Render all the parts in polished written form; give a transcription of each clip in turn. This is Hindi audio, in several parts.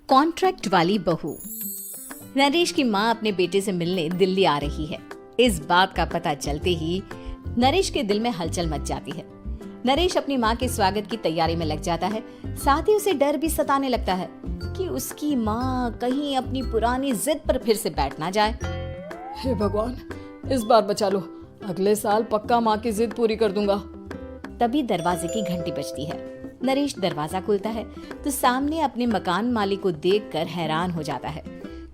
कॉन्ट्रैक्ट वाली बहू। नरेश की माँ अपने बेटे से मिलने दिल्ली आ रही है। इस बात का पता चलते ही नरेश के दिल में हलचल मच जाती है। नरेश अपनी माँ के स्वागत की तैयारी में लग जाता है। साथ ही उसे डर भी सताने लगता है कि उसकी माँ कहीं अपनी पुरानी जिद पर फिर से बैठ ना जाए। हे भगवान, इस बार बचा लो, अगले साल पक्का माँ की जिद पूरी कर दूंगा। तभी दरवाजे की घंटी बजती है। नरेश दरवाजा खोलता है तो सामने अपने मकान मालिक को देखकर हैरान हो जाता है,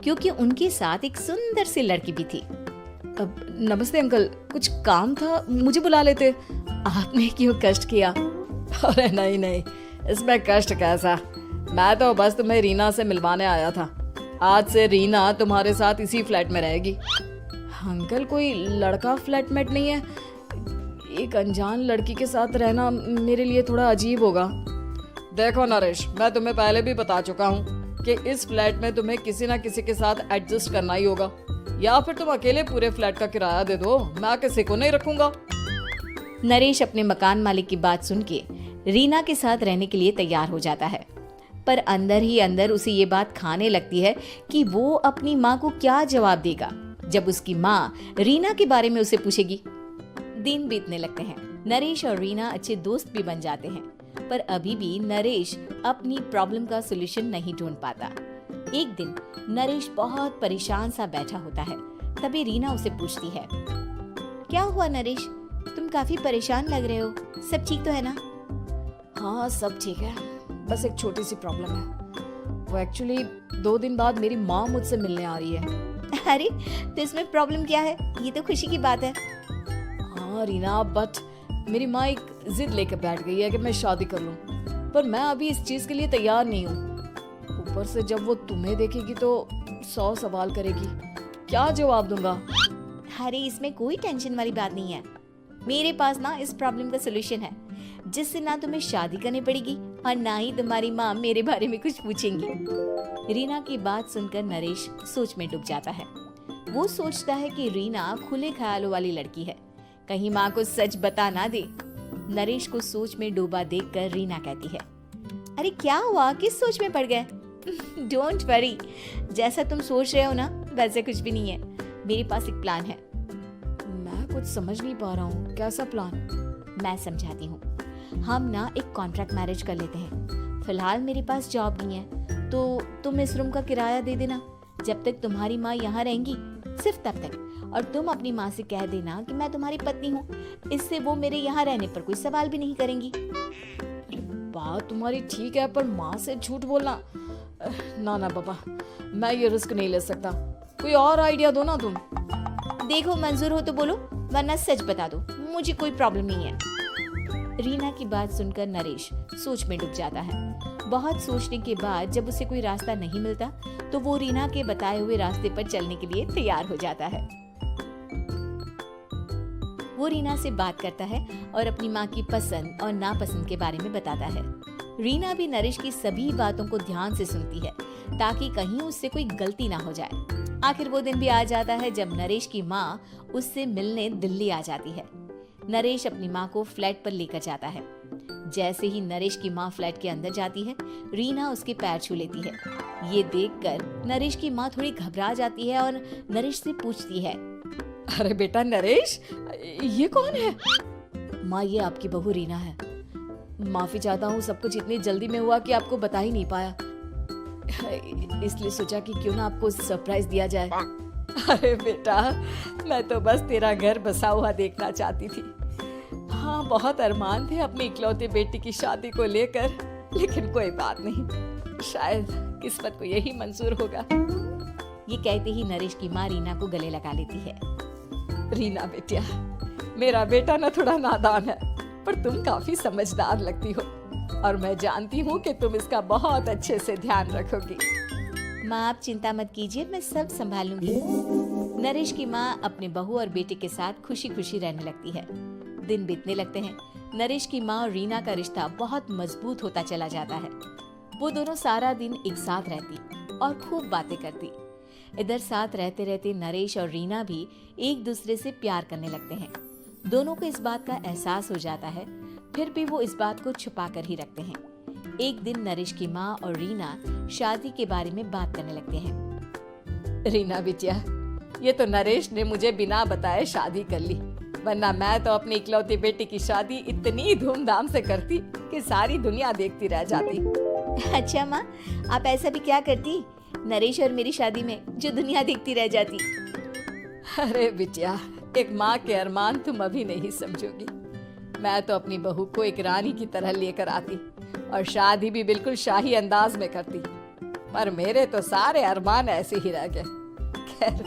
क्योंकि उनके साथ एक सुंदर सी लड़की भी थी। अब नमस्ते अंकल, कुछ काम था, मुझे बुला लेते। आपने क्यों कष्ट किया? अरे नहीं नहीं, इसमें कष्ट कैसा, मैं तो बस तुम्हें रीना से मिलवाने आया था। आज से रीना तुम्हारे साथ इसी फ्लैट में रहेगी। अंकल, कोई लड़का फ्लैटमेट नहीं है? एक अनजान लड़की के साथ रहना मेरे लिए थोड़ा अजीब होगा। देखो नरेश, मैं तुम्हें पहले भी बता चुका हूँ कि इस फ्लैट में तुम्हें किसी ना किसी के साथ एडजस्ट करना ही होगा, या फिर तुम अकेले पूरे फ्लैट का किराया दे दो, मैं किसी को नहीं रखूंगा। नरेश अपने मकान मालिक की बात सुन के रीना के साथ रहने के लिए तैयार हो जाता है, पर अंदर ही अंदर उसे ये बात खाने लगती है कि वो अपनी माँ को क्या जवाब देगा जब उसकी माँ रीना के बारे में उसे पूछेगी। दिन बीतने लगते हैं। नरेश और रीना अच्छे दोस्त भी बन जाते हैं, पर अभी भी नरेश अपनी प्रॉब्लम का सलूशन नहीं ढूंढ पाता। एक दिन नरेश बहुत परेशान सा बैठा होता है। तभी रीना उसे पूछती है, क्या हुआ नरेश, तुम काफी परेशान लग रहे हो, सब ठीक तो है ना? हाँ सब ठीक है, बस एक छोटी सी प्रॉब्लम है। वो एक्चुअली 2 दिन बाद मेरी माँ मुझसे मिलने आ रही है। अरे तो इसमें प्रॉब्लम क्या है? ये तो खुशी की बात है। हाँ रीना, बट मेरी माँ एक जिद लेकर बैठ गई है कि मैं शादी कर लूं, पर मैं अभी इस चीज के लिए तैयार नहीं हूँ। ऊपर से जब वो तुम्हें देखेगी तो 100 सवाल करेगी, क्या जवाब दूंगा? अरे इसमें कोई टेंशन वाली बात नहीं है। मेरे पास ना इस प्रॉब्लम का सलूशन है, जिससे ना तुम्हें शादी करनी पड़ेगी और ना ही तुम्हारी माँ मेरे बारे में कुछ पूछेंगी। रीना की बात सुनकर नरेश सोच में डूब जाता है। वो सोचता है कि रीना खुले ख्यालों वाली लड़की है, कहीं माँ को सच बता ना दे। नरेश को सोच में डूबा देखकर रीना कहती है, अरे क्या हुआ, किस सोच में पड़ गए? डोंट वरी, जैसा तुम सोच रहे हो ना वैसे कुछ भी नहीं है। मेरे पास एक प्लान है। मैं कुछ समझ नहीं पा रहा हूँ, कैसा प्लान? मैं समझाती हूँ। हम ना एक कॉन्ट्रैक्ट मैरिज कर लेते हैं। फिलहाल मेरे पास जॉब नहीं है, तो तुम इस रूम का किराया दे देना जब तक तुम्हारी माँ यहाँ रहेंगी, सिर्फ तब तक। और तुम अपनी माँ से कह देना कि मैं तुम्हारी पत्नी हूँ, इससे वो मेरे यहाँ रहने पर कोई सवाल भी नहीं करेंगी। बात तुम्हारी ठीक है, पर माँ से झूठ बोलना, ना ना पापा, मैं ये रिस्क नहीं ले सकता। कोई और आइडिया दो ना तुम। देखो मंजूर हो तो बोलो, वरना सच बता दो, मुझे कोई प्रॉब्लम नहीं है। रीना की बात सुनकर नरेश सोच में डूब जाता है। बहुत सोचने के बाद जब उसे कोई रास्ता नहीं मिलता तो वो रीना के बताए हुए रास्ते पर चलने के लिए तैयार हो जाता है। वो रीना से बात करता है और अपनी माँ की पसंद और नापसंद के बारे में बताता है। रीना भी नरेश की सभी बातों को ध्यान से सुनती है, ताकि कहीं उससे कोई गलती ना हो जाए। आखिर वो दिन भी आ जाता है जब नरेश की माँ उससे मिलने दिल्ली आ जाती है। नरेश अपनी माँ को फ्लैट पर लेकर जाता है। जैसे ही नरेश की माँ फ्लैट के अंदर जाती है, रीना उसके पैर छू लेती है। ये देखकर नरेश की माँ थोड़ी घबरा जाती है और नरेश से पूछती है, अरे बेटा नरेश, ये कौन है? माँ, ये आपकी बहू रीना है। माफी चाहता हूँ, सब कुछ इतनी जल्दी में हुआ कि आपको बता ही नहीं पाया, इसलिए सोचा कि क्यों ना आपको सरप्राइज दिया जाए। अरे बेटा, मैं तो बस तेरा घर बसा हुआ देखना चाहती थी। हाँ, बहुत अरमान थे अपनी इकलौती बेटी की शादी को लेकर, लेकिन कोई बात नहीं, शायद किस्मत को यही मंजूर होगा। ये कहते ही नरेश की माँ रीना को गले लगा लेती है। रीना बेटिया, मेरा बेटा ना थोड़ा नादान है, पर तुम काफी समझदार लगती हो, और मैं जानती हूँ कि तुम इसका बहुत अच्छे से ध्यान रखोगी। माँ आप चिंता मत कीजिए, मैं सब संभाल लूंगी। नरेश की माँ अपने बहू और बेटे के साथ खुशी खुशी रहने लगती है। दिन बीतने लगते हैं। नरेश की माँ और रीना का रिश्ता बहुत मजबूत होता चला जाता है। वो दोनों सारा दिन एक साथ रहती और खूब बातें करती। इधर साथ रहते रहते नरेश और रीना भी एक दूसरे से प्यार करने लगते हैं। दोनों को इस बात का एहसास हो जाता है, फिर भी वो इस बात को छुपा कर ही रखते हैं। एक दिन नरेश की माँ और रीना शादी के बारे में बात करने लगते हैं। रीना बिटिया, ये तो नरेश ने मुझे बिना बताए शादी कर ली, वरना मैं तो अपनी इकलौती बेटी की शादी इतनी धूमधाम से करती कि सारी दुनिया देखती रह जाती। अच्छा माँ, आप ऐसा भी क्या करती नरेश और मेरी शादी में जो दुनिया देखती रह जाती? अरे बिटिया, एक माँ के अरमान तुम अभी नहीं समझोगी। मैं तो अपनी बहू को एक रानी की तरह लेकर आती और शादी भी बिल्कुल शाही अंदाज में करती, पर मेरे तो सारे अरमान ऐसे ही रह गए। खैर,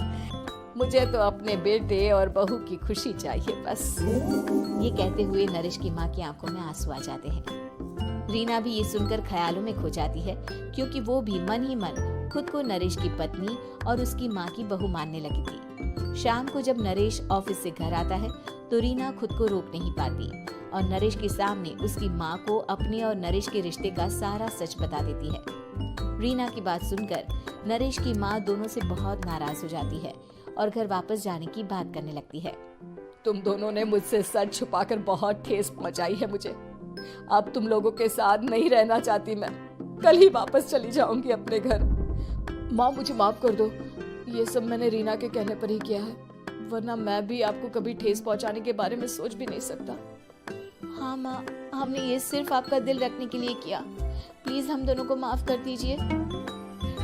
मुझे तो अपने बेटे और बहू की खुशी चाहिए बस। ये कहते हुए नरेश की माँ की आंखों में आंसू आ जाते हैं। रीना भी ये सुनकर ख्यालों में खो जाती है, क्योंकि वो भी मन ही मन खुद को नरेश की पत्नी और उसकी माँ की बहू मानने लगी थी। शाम को जब नरेश ऑफिस से घर आता है तो रीना खुद को रोक नहीं पाती और नरेश के सामने उसकी माँ को अपने और नरेश के रिश्ते का सारा सच बता देती है। रीना की बात सुनकर नरेश की माँ दोनों से बहुत नाराज हो जाती है और घर वापस जाने की बात करने लगती है। तुम दोनों ने मुझसे सच छुपाकर बहुत ठेस पहुंचाई है मुझे। अब तुम लोगों के साथ नहीं रहना चाहती मैं, कल ही वापस चली जाऊंगी अपने घर। माँ, मुझे माफ कर दो, ये सब मैंने रीना के कहने पर ही किया है, वरना मैं भी आपको कभी ठेस पहुंचाने के बारे में सोच भी नहीं सकता। हाँ माँ, हमने ये सिर्फ आपका दिल रखने के लिए किया, प्लीज हम दोनों को माफ कर दीजिए।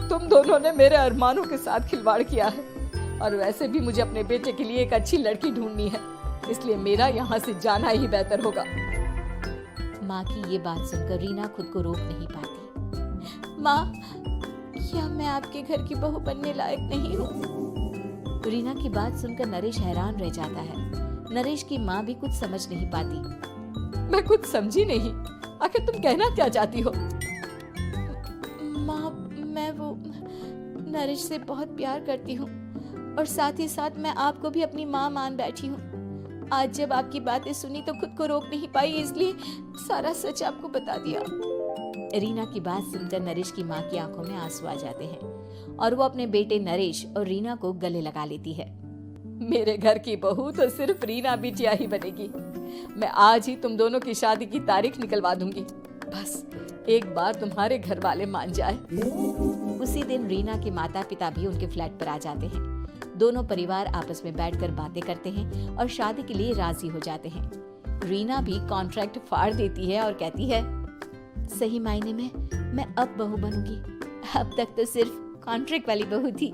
तुम दोनों ने मेरे अरमानों के साथ खिलवाड़ किया है, और वैसे भी मुझे अपने बेटे के लिए एक अच्छी लड़की ढूंढनी है, इसलिए मेरा यहाँ से जाना ही बेहतर होगा। माँ की ये बात सुनकर रीना खुद को रोक नहीं पाती। माँ, क्या मैं आपके घर की बहू बनने लायक नहीं हूँ? रीना की बात सुनकर नरेश हैरान रह जाता है। नरेश की माँ भी कुछ समझ नहीं पाती। मैं कुछ समझी नहीं, आखिर तुम कहना क्या चाहती हो? माँ, मैं वो नरेश से बहुत प्यार करती हूँ और साथ ही साथ मैं आपको भी अपनी माँ मान बैठी हूँ। आज जब आपकी बातें सुनी तो खुद को रोक नहीं पाई, इसलिए सारा सच आपको बता दिया। रीना की बात सुनकर नरेश की माँ की आंखों में आंसू आ जाते हैं और वो अपने बेटे नरेश और रीना को गले लगा लेती है। मेरे घर की बहू तो सिर्फ रीना बिटिया ही बनेगी। मैं आज ही तुम दोनों की शादी की तारीख निकलवा दूंगी, बस एक बार तुम्हारे घर वाले मान जाए। उसी दिन रीना के माता पिता भी उनके फ्लैट पर आ जाते हैं। दोनों परिवार आपस में बैठकर बातें करते हैं और शादी के लिए राजी हो जाते हैं। रीना भी कॉन्ट्रैक्ट फाड़ देती है और कहती है, सही मायने में मैं अब बहू बनूंगी, अब तक तो सिर्फ कॉन्ट्रैक्ट वाली बहू थी।